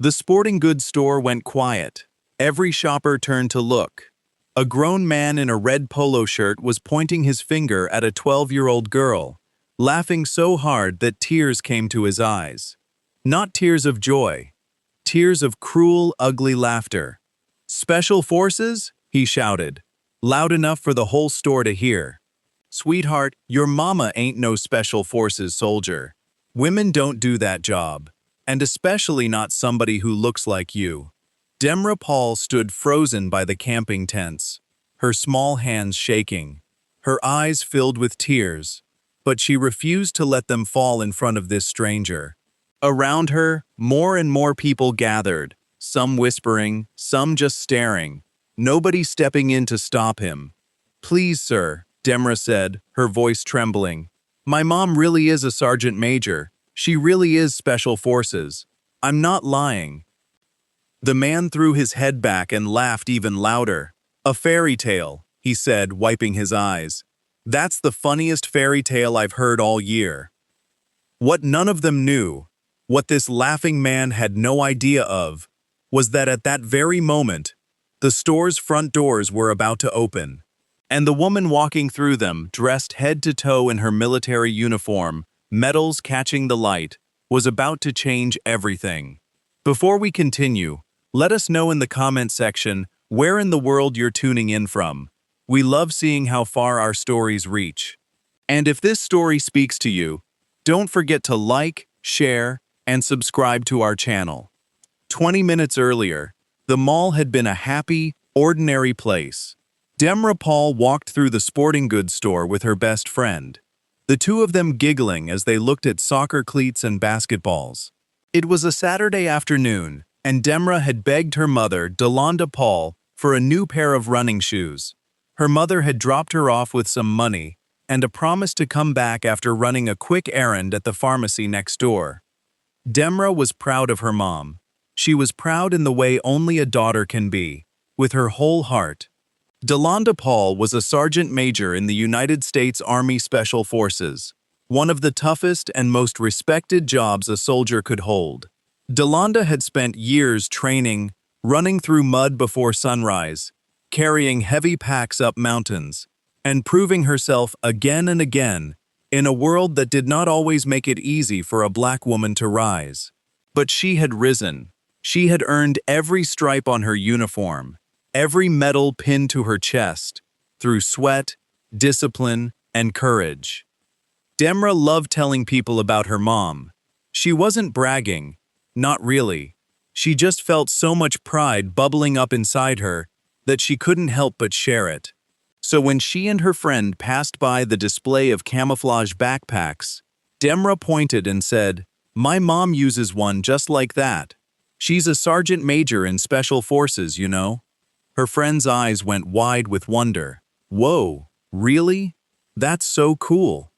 The sporting goods store went quiet. Every shopper turned to look. A grown man in a red polo shirt was pointing his finger at a 12-year-old girl, laughing so hard that tears came to his eyes. Not tears of joy. Tears of cruel, ugly laughter. "Special forces?" he shouted, loud enough for the whole store to hear. "Sweetheart, your mama ain't no special forces soldier. Women don't do that job, and especially not somebody who looks like you." Demrah Paul stood frozen by the camping tents, her small hands shaking, her eyes filled with tears, but she refused to let them fall in front of this stranger. Around her, more and more people gathered, some whispering, some just staring, nobody stepping in to stop him. "Please, sir," Demrah said, her voice trembling. "My mom really is a sergeant major. She really is special forces. I'm not lying." The man threw his head back and laughed even louder. "A fairy tale," he said, wiping his eyes. "That's the funniest fairy tale I've heard all year." What none of them knew, what this laughing man had no idea of, was that at that very moment, the store's front doors were about to open, and the woman walking through them, dressed head to toe in her military uniform, medals catching the light, was about to change everything. Before we continue, let us know in the comment section where in the world you're tuning in from. We love seeing how far our stories reach. And if this story speaks to you, don't forget to like, share, and subscribe to our channel. 20 minutes earlier, the mall had been a happy, ordinary place. Demrah Paul walked through the sporting goods store with her best friend, the two of them giggling as they looked at soccer cleats and basketballs. It was a Saturday afternoon, and Demrah had begged her mother, Demrah Paul, for a new pair of running shoes. Her mother had dropped her off with some money and a promise to come back after running a quick errand at the pharmacy next door. Demrah was proud of her mom. She was proud in the way only a daughter can be, with her whole heart. Demrah Paul was a sergeant major in the United States Army Special Forces, one of the toughest and most respected jobs a soldier could hold. Demrah had spent years training, running through mud before sunrise, carrying heavy packs up mountains, and proving herself again and again in a world that did not always make it easy for a black woman to rise. But she had risen. She had earned every stripe on her uniform, every medal pinned to her chest, through sweat, discipline, and courage. Demrah loved telling people about her mom. She wasn't bragging, not really. She just felt so much pride bubbling up inside her that she couldn't help but share it. So when she and her friend passed by the display of camouflage backpacks, Demrah pointed and said, "My mom uses one just like that. She's a sergeant major in special forces, you know." Her friend's eyes went wide with wonder. "Whoa, really? That's so cool."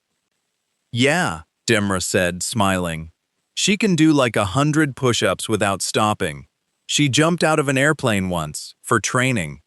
"Yeah," Demrah said, smiling. "She can do like 100 push-ups without stopping. She jumped out of an airplane once, for training."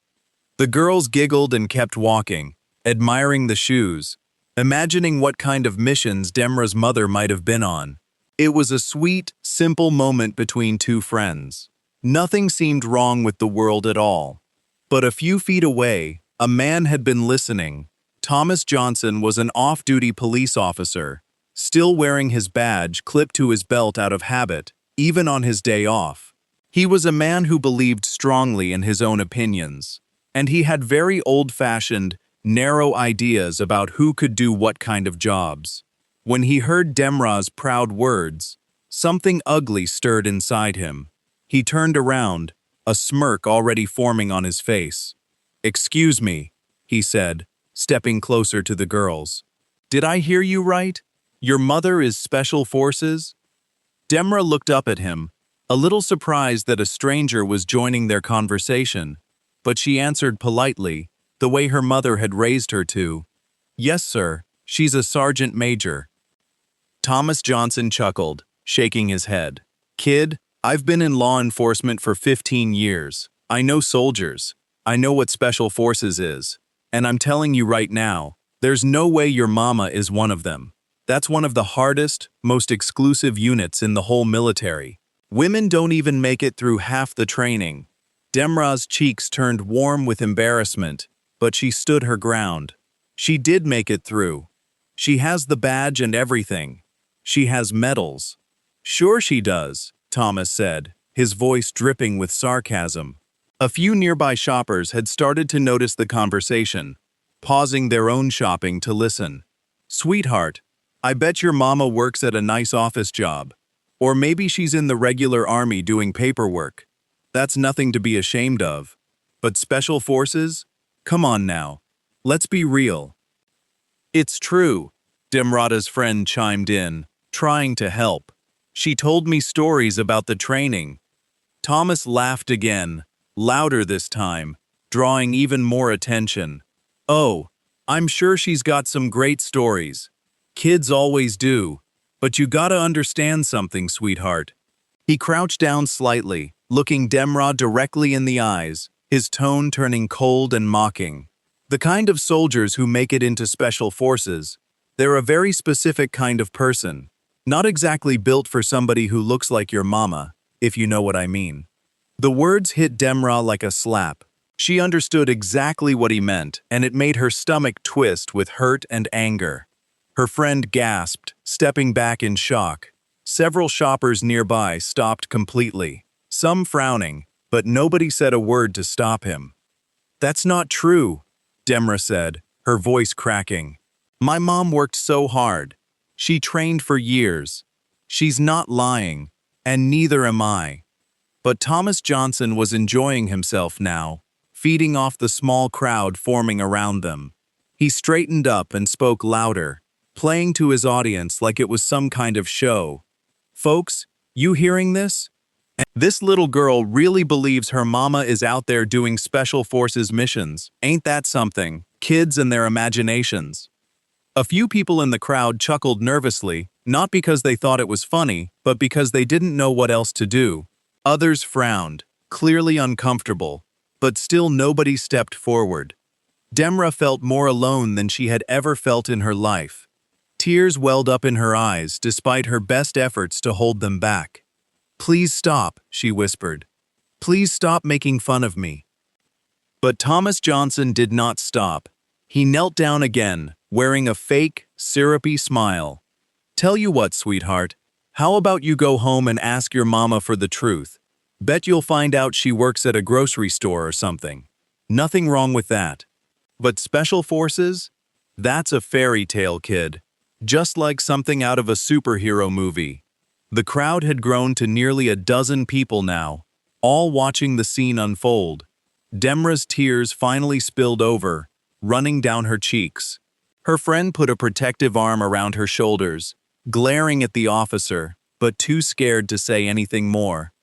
The girls giggled and kept walking, admiring the shoes, imagining what kind of missions Demrah's mother might have been on. It was a sweet, simple moment between two friends. Nothing seemed wrong with the world at all. But a few feet away, a man had been listening. Thomas Johnson was an off-duty police officer, still wearing his badge clipped to his belt out of habit, even on his day off. He was a man who believed strongly in his own opinions, and he had very old-fashioned, narrow ideas about who could do what kind of jobs. When he heard Demrah's proud words, something ugly stirred inside him. He turned around, a smirk already forming on his face. "Excuse me," he said, stepping closer to the girls. "Did I hear you right? Your mother is Special Forces?" Demrah looked up at him, a little surprised that a stranger was joining their conversation, but she answered politely, the way her mother had raised her to. "Yes, sir, she's a sergeant major." Thomas Johnson chuckled, shaking his head. "Kid, I've been in law enforcement for 15 years. I know soldiers. I know what Special Forces is. And I'm telling you right now, there's no way your mama is one of them. That's one of the hardest, most exclusive units in the whole military. Women don't even make it through half the training. Demrah's cheeks turned warm with embarrassment, but she stood her ground. She did make it through. She has the badge and everything. She has medals. Sure she does, Thomas said, his voice dripping with sarcasm. A few nearby shoppers had started to notice the conversation, pausing their own shopping to listen. Sweetheart, I bet your mama works at a nice office job. Or maybe she's in the regular army doing paperwork. That's nothing to be ashamed of. But special forces? Come on now. Let's be real. It's true, Demrah's friend chimed in, trying to help. She told me stories about the training. Thomas laughed again, louder this time, drawing even more attention. Oh, I'm sure she's got some great stories. Kids always do. But you gotta understand something, sweetheart. He crouched down slightly, looking Demrah directly in the eyes, his tone turning cold and mocking. The kind of soldiers who make it into special forces, they're a very specific kind of person, not exactly built for somebody who looks like your mama, if you know what I mean. The words hit Demrah like a slap. She understood exactly what he meant, and it made her stomach twist with hurt and anger. Her friend gasped, stepping back in shock. Several shoppers nearby stopped completely, some frowning, but nobody said a word to stop him. That's not true, Demrah said, her voice cracking. My mom worked so hard. She trained for years. She's not lying, and neither am I. But Thomas Johnson was enjoying himself now, feeding off the small crowd forming around them. He straightened up and spoke louder, playing to his audience like it was some kind of show. Folks, you hearing this? This little girl really believes her mama is out there doing special forces missions. Ain't that something? Kids and their imaginations. A few people in the crowd chuckled nervously, not because they thought it was funny, but because they didn't know what else to do. Others frowned, clearly uncomfortable, but still nobody stepped forward. Demrah felt more alone than she had ever felt in her life. Tears welled up in her eyes despite her best efforts to hold them back. Please stop, she whispered. Please stop making fun of me. But Thomas Johnson did not stop. He knelt down again, wearing a fake, syrupy smile. Tell you what, sweetheart, how about you go home and ask your mama for the truth? Bet you'll find out she works at a grocery store or something. Nothing wrong with that. But special forces? That's a fairy tale, kid. Just like something out of a superhero movie. The crowd had grown to nearly a dozen people now, all watching the scene unfold. Demrah's tears finally spilled over, running down her cheeks. Her friend put a protective arm around her shoulders, glaring at the officer, but too scared to say anything more.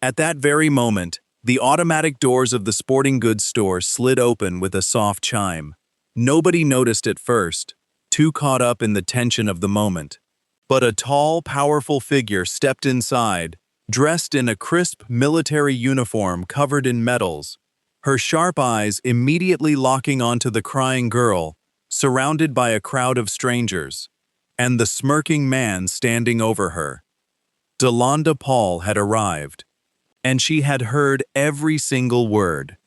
At that very moment, the automatic doors of the sporting goods store slid open with a soft chime. Nobody noticed at first, too caught up in the tension of the moment. But a tall, powerful figure stepped inside, dressed in a crisp military uniform covered in medals, her sharp eyes immediately locking onto the crying girl, surrounded by a crowd of strangers, and the smirking man standing over her. Demrah Paul had arrived, and she had heard every single word.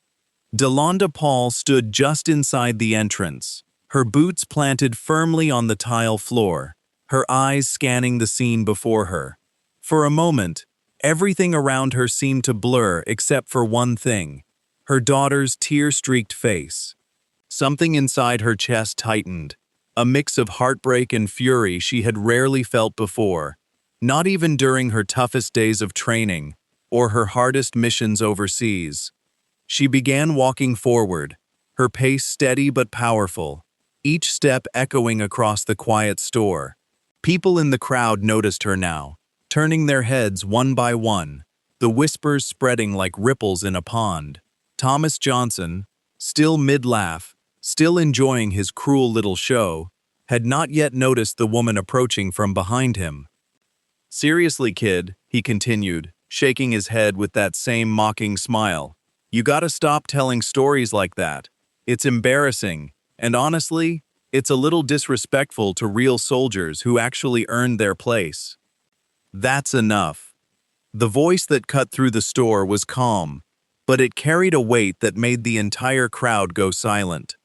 Demrah Paul stood just inside the entrance, her boots planted firmly on the tile floor, her eyes scanning the scene before her. For a moment, everything around her seemed to blur except for one thing, her daughter's tear-streaked face. Something inside her chest tightened, a mix of heartbreak and fury she had rarely felt before, not even during her toughest days of training or her hardest missions overseas. She began walking forward, her pace steady but powerful, each step echoing across the quiet store. People in the crowd noticed her now, turning their heads one by one, the whispers spreading like ripples in a pond. Thomas Johnson, still mid-laugh, still enjoying his cruel little show, had not yet noticed the woman approaching from behind him. Seriously, kid, he continued, shaking his head with that same mocking smile. You gotta stop telling stories like that. It's embarrassing, and honestly, it's a little disrespectful to real soldiers who actually earned their place. That's enough. The voice that cut through the store was calm, but it carried a weight that made the entire crowd go silent.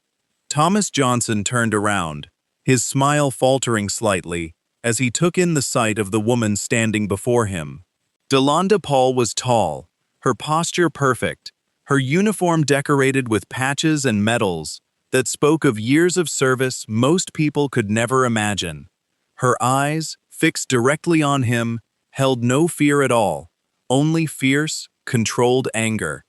Thomas Johnson turned around, his smile faltering slightly as he took in the sight of the woman standing before him. Demrah Paul was tall, her posture perfect, her uniform decorated with patches and medals that spoke of years of service most people could never imagine. Her eyes, fixed directly on him, held no fear at all, only fierce, controlled anger.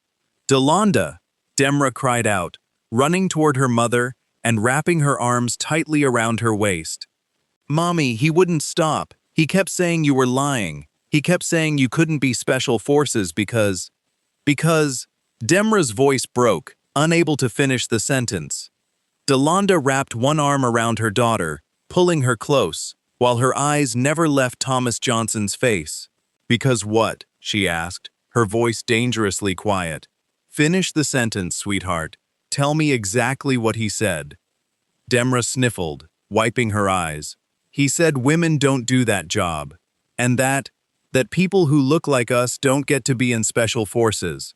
"Demrah!" Demrah cried out, running toward her mother and wrapping her arms tightly around her waist. "Mommy, he wouldn't stop. He kept saying you were lying. He kept saying you couldn't be special forces because... Demrah's voice broke, unable to finish the sentence. Demrah wrapped one arm around her daughter, pulling her close, while her eyes never left Thomas Johnson's face. "Because what?" she asked, her voice dangerously quiet. "Finish the sentence, sweetheart. Tell me exactly what he said." Demrah sniffled, wiping her eyes. "He said women don't do that job, and that people who look like us don't get to be in special forces."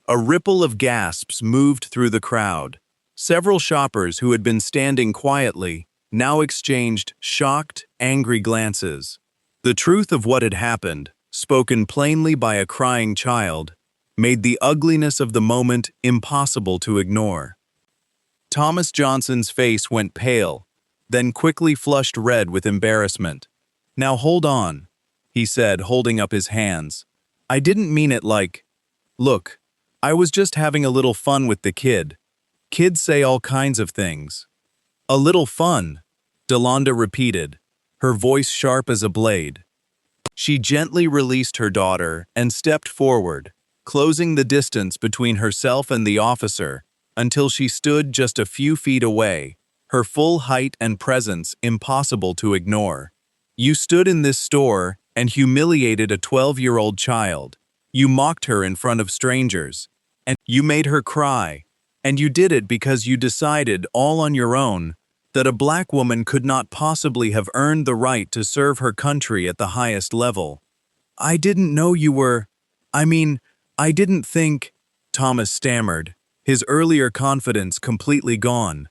A ripple of gasps moved through the crowd. Several shoppers who had been standing quietly now exchanged shocked, angry glances. The truth of what had happened, spoken plainly by a crying child, made the ugliness of the moment impossible to ignore. Thomas Johnson's face went pale, then quickly flushed red with embarrassment. "Now hold on," he said, holding up his hands. "I didn't mean it like... Look, I was just having a little fun with the kid. Kids say all kinds of things." "A little fun," Demrah repeated, her voice sharp as a blade. She gently released her daughter and stepped forward, closing the distance between herself and the officer until she stood just a few feet away, her full height and presence impossible to ignore. "You stood in this store and humiliated a 12-year-old child. You mocked her in front of strangers, and you made her cry, and you did it because you decided, all on your own, that a black woman could not possibly have earned the right to serve her country at the highest level. I didn't know you were... I didn't think..." Thomas stammered, his earlier confidence completely gone.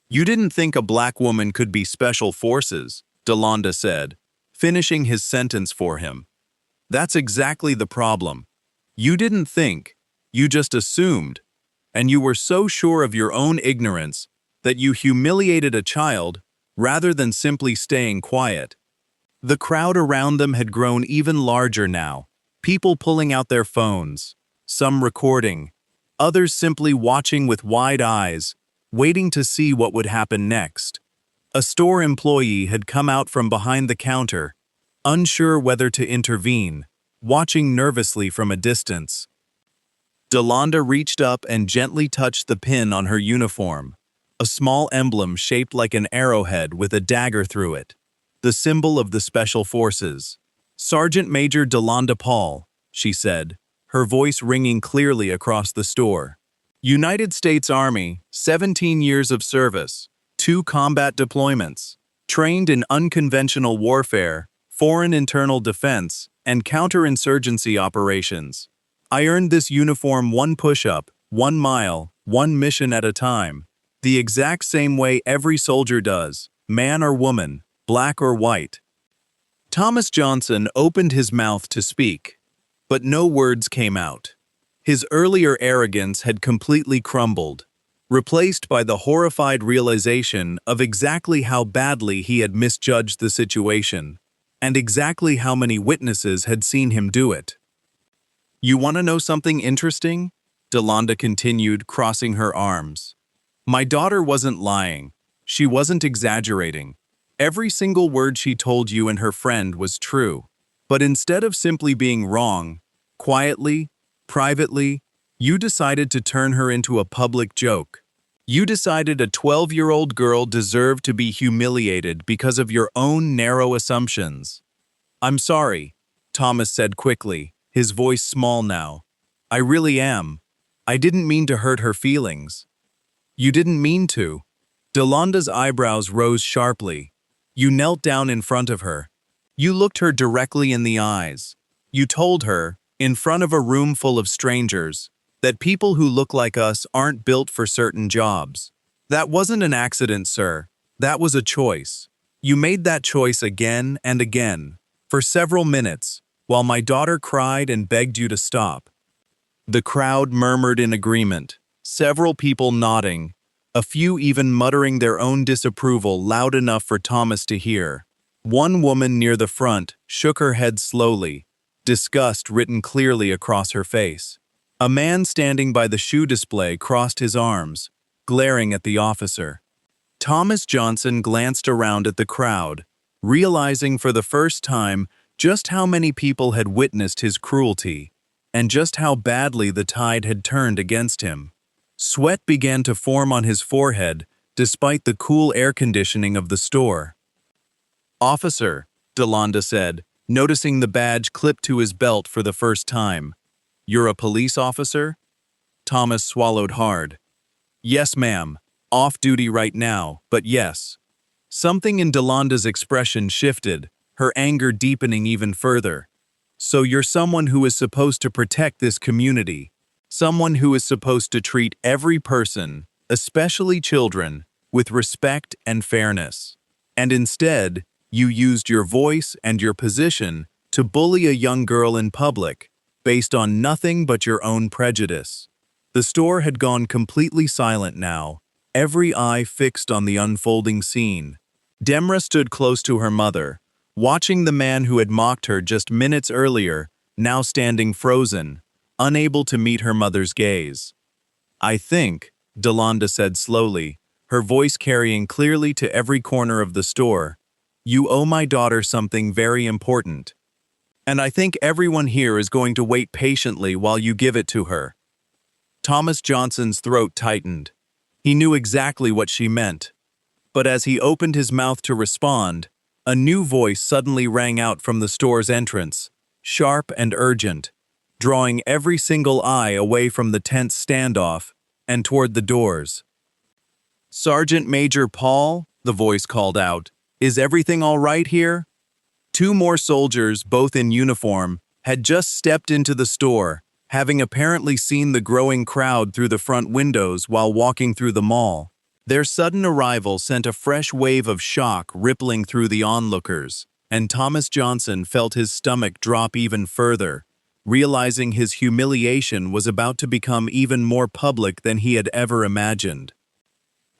"You didn't think a black woman could be special forces," Demrah said, finishing his sentence for him. "That's exactly the problem. You didn't think, you just assumed, and you were so sure of your own ignorance that you humiliated a child rather than simply staying quiet." The crowd around them had grown even larger now, people pulling out their phones, some recording, others simply watching with wide eyes, waiting to see what would happen next. A store employee had come out from behind the counter, unsure whether to intervene, watching nervously from a distance. Demrah reached up and gently touched the pin on her uniform, a small emblem shaped like an arrowhead with a dagger through it, the symbol of the Special Forces. "Sergeant Major Demrah Paul," she said, her voice ringing clearly across the store. "United States Army, 17 years of service, 2 combat deployments, trained in unconventional warfare, foreign internal defense, and counterinsurgency operations. I earned this uniform 1 push-up, 1 mile, 1 mission at a time, the exact same way every soldier does, man or woman, black or white." Thomas Johnson opened his mouth to speak, but no words came out. His earlier arrogance had completely crumbled, replaced by the horrified realization of exactly how badly he had misjudged the situation, and exactly how many witnesses had seen him do it. "You want to know something interesting?" Demrah continued, crossing her arms. "My daughter wasn't lying. She wasn't exaggerating. Every single word she told you and her friend was true. But instead of simply being wrong, quietly, privately, you decided to turn her into a public joke. You decided a 12-year-old girl deserved to be humiliated because of your own narrow assumptions." "I'm sorry," Thomas said quickly, his voice small now. "I really am. I didn't mean to hurt her feelings." "You didn't mean to." Demrah's eyebrows rose sharply. "You knelt down in front of her. You looked her directly in the eyes. You told her, in front of a room full of strangers, that people who look like us aren't built for certain jobs. That wasn't an accident, sir. That was a choice. You made that choice again and again, for several minutes, while my daughter cried and begged you to stop. The crowd murmured in agreement, several people nodding, a few even muttering their own disapproval loud enough for Thomas to hear. One woman near the front shook her head slowly, disgust written clearly across her face. A man standing by the shoe display crossed his arms, glaring at the officer. Thomas Johnson glanced around at the crowd, realizing for the first time just how many people had witnessed his cruelty, and just how badly the tide had turned against him. Sweat began to form on his forehead, despite the cool air conditioning of the store. "Officer," Delonda said, noticing the badge clipped to his belt for the first time. "You're a police officer?" Thomas swallowed hard. "Yes, ma'am. Off duty right now, but yes." Something in Delonda's expression shifted, her anger deepening even further. "So you're someone who is supposed to protect this community, someone who is supposed to treat every person, especially children, with respect and fairness. And instead, you used your voice and your position to bully a young girl in public, based on nothing but your own prejudice." The store had gone completely silent now, every eye fixed on the unfolding scene. Demrah stood close to her mother, watching the man who had mocked her just minutes earlier, now standing frozen, unable to meet her mother's gaze. "I think," Delonda said slowly, her voice carrying clearly to every corner of the store, "you owe my daughter something very important. And I think everyone here is going to wait patiently while you give it to her." Thomas Johnson's throat tightened. He knew exactly what she meant. But as he opened his mouth to respond, a new voice suddenly rang out from the store's entrance, sharp and urgent, drawing every single eye away from the tense standoff and toward the doors. "Sergeant Major Paul," the voice called out, "is everything all right here?" Two more soldiers, both in uniform, had just stepped into the store, having apparently seen the growing crowd through the front windows while walking through the mall. Their sudden arrival sent a fresh wave of shock rippling through the onlookers, and Thomas Johnson felt his stomach drop even further, realizing his humiliation was about to become even more public than he had ever imagined.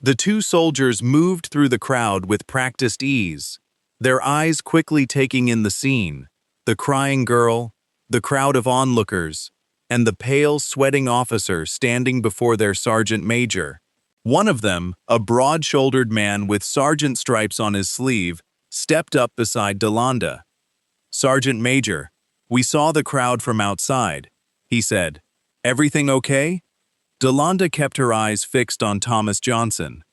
The two soldiers moved through the crowd with practiced ease, their eyes quickly taking in the scene, the crying girl, the crowd of onlookers, and the pale, sweating officer standing before their sergeant major. One of them, a broad-shouldered man with sergeant stripes on his sleeve, stepped up beside Delonda. "Sergeant Major, we saw the crowd from outside," he said. "Everything okay?" Delonda kept her eyes fixed on Thomas Johnson.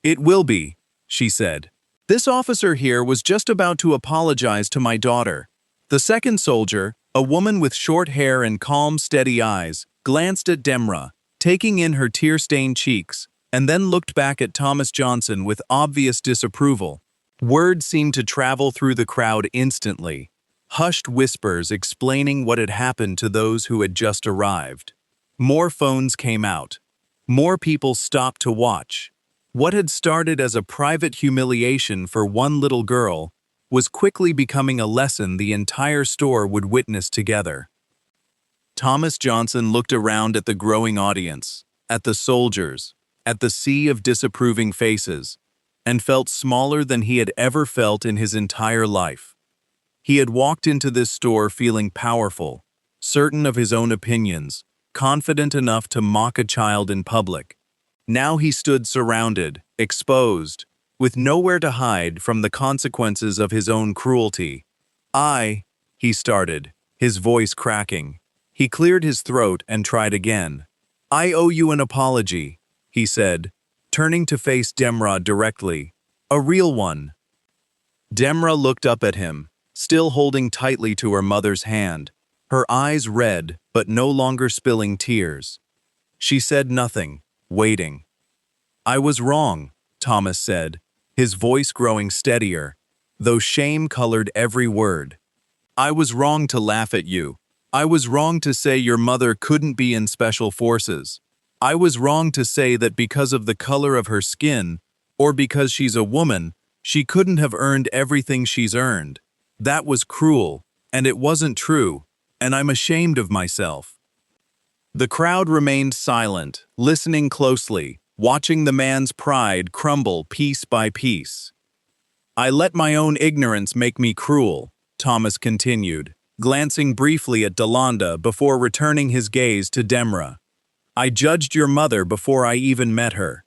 "It will be," she said. "This officer here was just about to apologize to my daughter." The second soldier, a woman with short hair and calm, steady eyes, glanced at Demrah, taking in her tear-stained cheeks, and then looked back at Thomas Johnson with obvious disapproval. Word seemed to travel through the crowd instantly, hushed whispers explaining what had happened to those who had just arrived. More phones came out. More people stopped to watch. What had started as a private humiliation for one little girl was quickly becoming a lesson the entire store would witness together. Thomas Johnson looked around at the growing audience, at the soldiers, at the sea of disapproving faces, and felt smaller than he had ever felt in his entire life. He had walked into this store feeling powerful, certain of his own opinions, confident enough to mock a child in public. Now he stood surrounded, exposed, with nowhere to hide from the consequences of his own cruelty. He started, his voice cracking. He cleared his throat and tried again. "I owe you an apology," he said, turning to face Demrah directly. "A real one." Demrah looked up at him, still holding tightly to her mother's hand, her eyes red but no longer spilling tears. She said nothing, waiting. "I was wrong," Thomas said, his voice growing steadier, though shame colored every word. "I was wrong to laugh at you, I was wrong to say your mother couldn't be in special forces. I was wrong to say that because of the color of her skin, or because she's a woman, she couldn't have earned everything she's earned. That was cruel, and it wasn't true, and I'm ashamed of myself." The crowd remained silent, listening closely, watching the man's pride crumble piece by piece. "I let my own ignorance make me cruel," Thomas continued, glancing briefly at Delonda before returning his gaze to Demrah. "I judged your mother before I even met her.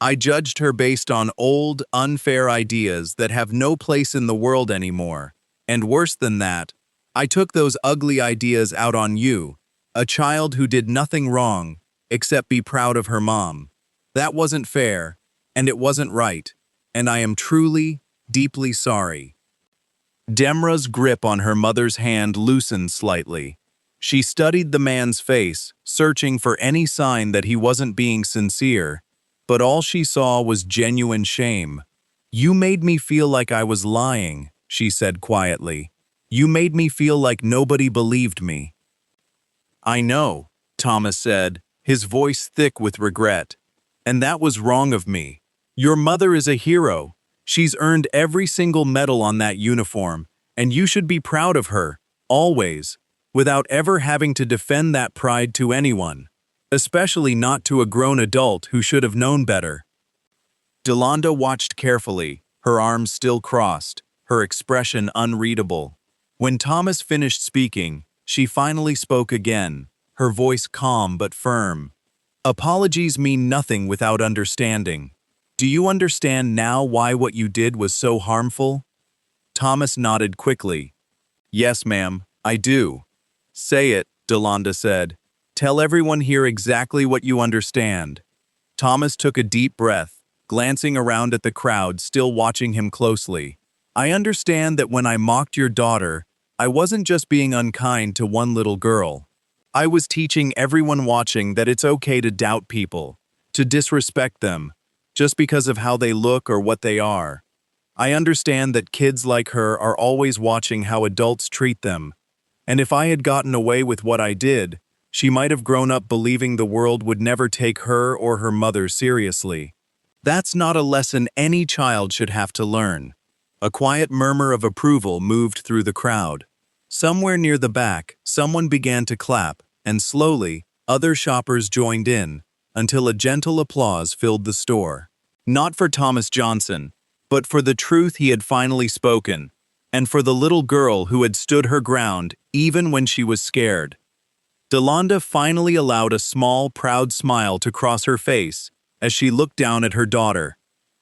I judged her based on old, unfair ideas that have no place in the world anymore. And worse than that, I took those ugly ideas out on you, a child who did nothing wrong except be proud of her mom. That wasn't fair, and it wasn't right, and I am truly, deeply sorry." Demrah's grip on her mother's hand loosened slightly. She studied the man's face, searching for any sign that he wasn't being sincere, but all she saw was genuine shame. "You made me feel like I was lying," she said quietly. "You made me feel like nobody believed me." "I know," Thomas said, his voice thick with regret. "And that was wrong of me. Your mother is a hero. She's earned every single medal on that uniform, and you should be proud of her, always, without ever having to defend that pride to anyone, especially not to a grown adult who should have known better." Delonda watched carefully, her arms still crossed, her expression unreadable. When Thomas finished speaking, she finally spoke again, her voice calm but firm. "Apologies mean nothing without understanding. Do you understand now why what you did was so harmful?" Thomas nodded quickly. "Yes, ma'am, I do." "Say it," Delonda said. "Tell everyone here exactly what you understand." Thomas took a deep breath, glancing around at the crowd still watching him closely. "I understand that when I mocked your daughter, I wasn't just being unkind to one little girl. I was teaching everyone watching that it's okay to doubt people, to disrespect them, just because of how they look or what they are. I understand that kids like her are always watching how adults treat them, and if I had gotten away with what I did, she might have grown up believing the world would never take her or her mother seriously. That's not a lesson any child should have to learn." A quiet murmur of approval moved through the crowd. Somewhere near the back, someone began to clap, and slowly, other shoppers joined in, until a gentle applause filled the store. Not for Thomas Johnson, but for the truth he had finally spoken, and for the little girl who had stood her ground even when she was scared. Delonda finally allowed a small, proud smile to cross her face as she looked down at her daughter.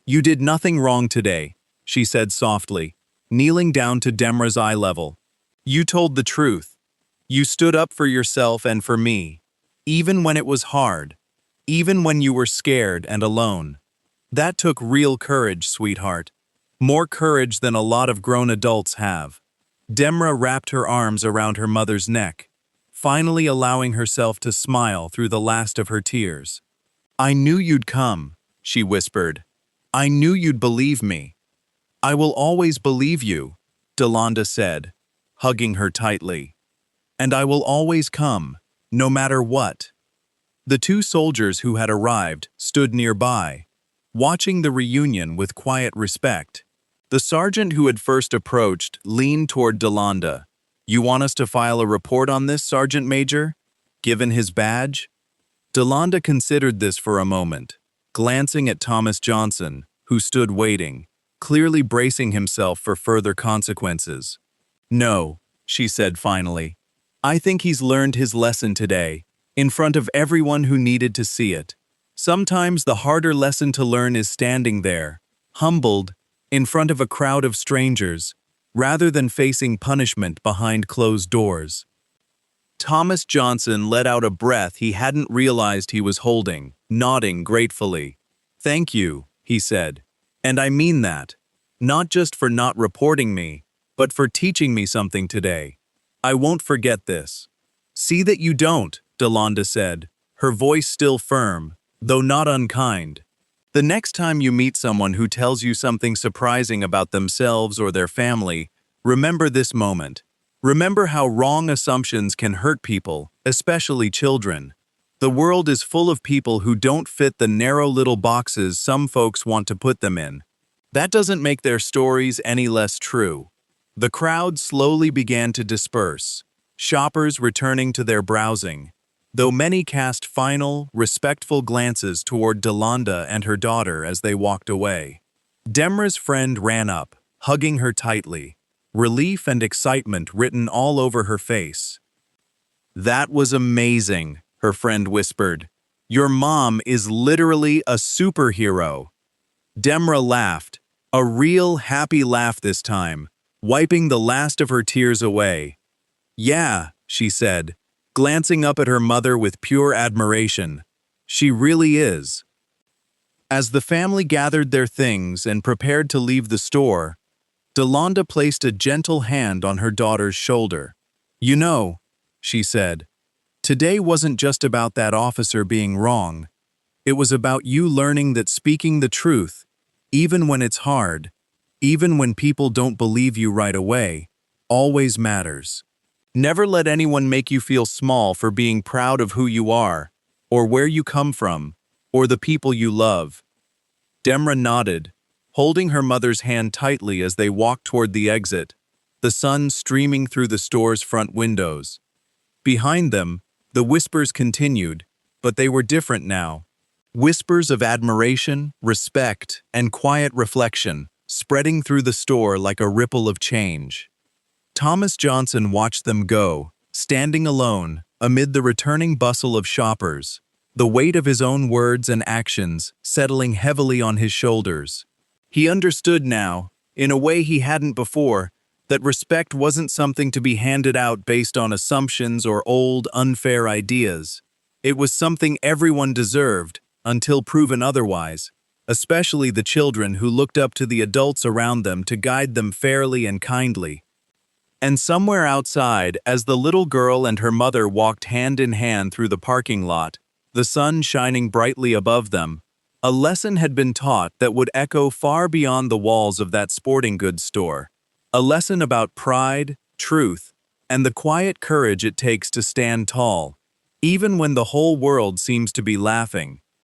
"You did nothing wrong today," she said softly, kneeling down to Demrah's eye level. "You told the truth. You stood up for yourself and for me, even when it was hard, even when you were scared and alone. That took real courage, sweetheart. More courage than a lot of grown adults have." Demrah wrapped her arms around her mother's neck, finally allowing herself to smile through the last of her tears. "I knew you'd come," she whispered. "I knew you'd believe me." "I will always believe you," Delonda said, hugging her tightly. "And I will always come, no matter what." The two soldiers who had arrived stood nearby, watching the reunion with quiet respect. The sergeant who had first approached leaned toward Delonda. "You want us to file a report on this, Sergeant Major?" Given his badge? Delonda considered this for a moment, glancing at Thomas Johnson, who stood waiting, clearly bracing himself for further consequences. "No," she said finally. "I think he's learned his lesson today, in front of everyone who needed to see it. Sometimes the harder lesson to learn is standing there, humbled, in front of a crowd of strangers, rather than facing punishment behind closed doors." Thomas Johnson let out a breath he hadn't realized he was holding, nodding gratefully. "Thank you," he said. "And I mean that. Not just for not reporting me, but for teaching me something today. I won't forget this." "See that you don't," Delonda said, her voice still firm, though not unkind. "The next time you meet someone who tells you something surprising about themselves or their family, remember this moment. Remember how wrong assumptions can hurt people, especially children. The world is full of people who don't fit the narrow little boxes some folks want to put them in. That doesn't make their stories any less true. The crowd slowly began to disperse, shoppers returning to their browsing, though many cast final, respectful glances toward Delonda and her daughter as they walked away. Demrah's friend ran up, hugging her tightly, relief and excitement written all over her face. "That was amazing," her friend whispered. "Your mom is literally a superhero." Demrah laughed, a real happy laugh this time, wiping the last of her tears away. "Yeah," she said, glancing up at her mother with pure admiration. "She really is." As the family gathered their things and prepared to leave the store, Delonda placed a gentle hand on her daughter's shoulder. "You know," she said, "today wasn't just about that officer being wrong. It was about you learning that speaking the truth, even when it's hard, even when people don't believe you right away, always matters. Never let anyone make you feel small for being proud of who you are, or where you come from, or the people you love." Demrah nodded, holding her mother's hand tightly as they walked toward the exit, the sun streaming through the store's front windows. Behind them, the whispers continued, but they were different now. Whispers of admiration, respect, and quiet reflection, spreading through the store like a ripple of change. Thomas Johnson watched them go, standing alone, amid the returning bustle of shoppers, the weight of his own words and actions settling heavily on his shoulders. He understood now, in a way he hadn't before, that respect wasn't something to be handed out based on assumptions or old, unfair ideas. It was something everyone deserved, until proven otherwise, especially the children who looked up to the adults around them to guide them fairly and kindly. And somewhere outside, as the little girl and her mother walked hand in hand through the parking lot, the sun shining brightly above them, a lesson had been taught that would echo far beyond the walls of that sporting goods store. A lesson about pride, truth, and the quiet courage it takes to stand tall, even when the whole world seems to be laughing.